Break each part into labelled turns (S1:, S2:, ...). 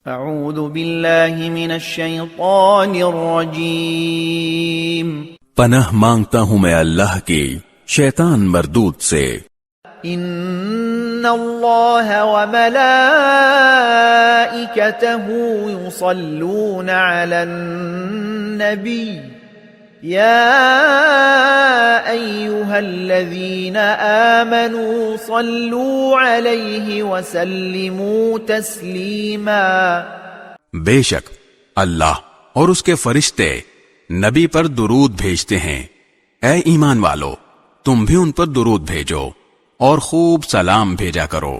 S1: اعوذ باللہ من الشیطان الرجیم
S2: پناہ مانگتا ہوں میں اللہ کی شیطان مردود سے۔
S1: ان اللہ وملائکتہ یصلون علی النبی یا ایہا الذین آمنوا صلوا علیہ وسلموا تسلیما۔
S2: بے شک اللہ اور اس کے فرشتے نبی پر درود بھیجتے ہیں، اے ایمان والو تم بھی ان پر درود بھیجو اور خوب سلام بھیجا کرو۔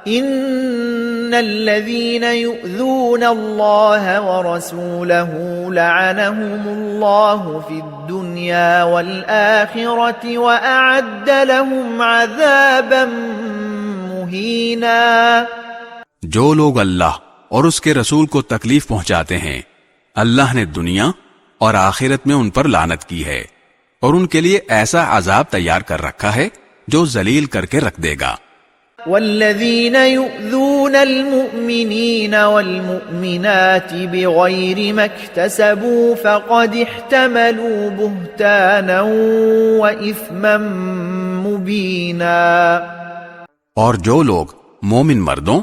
S1: ان الذين يؤذون الله ورسوله لعنهم الله في الدنيا والآخرة وأعد لهم عذابا مهينا۔
S2: جو لوگ اللہ اور اس کے رسول کو تکلیف پہنچاتے ہیں اللہ نے دنیا اور آخرت میں ان پر لعنت کی ہے اور ان کے لیے ایسا عذاب تیار کر رکھا ہے جو ذلیل کر کے رکھ دے گا۔
S1: والذین یؤذون المؤمنین والمؤمنات بغیر ما اکتسبوا فقد احتملوا بہتانا واثما مبینا۔
S2: اور جو لوگ مومن مردوں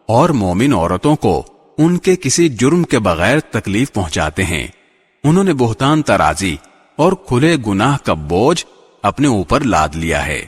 S2: اور مومن عورتوں کو ان کے کسی جرم کے بغیر تکلیف پہنچاتے ہیں انہوں نے بہتان ترازی اور کھلے گناہ کا بوجھ اپنے اوپر لاد لیا ہے۔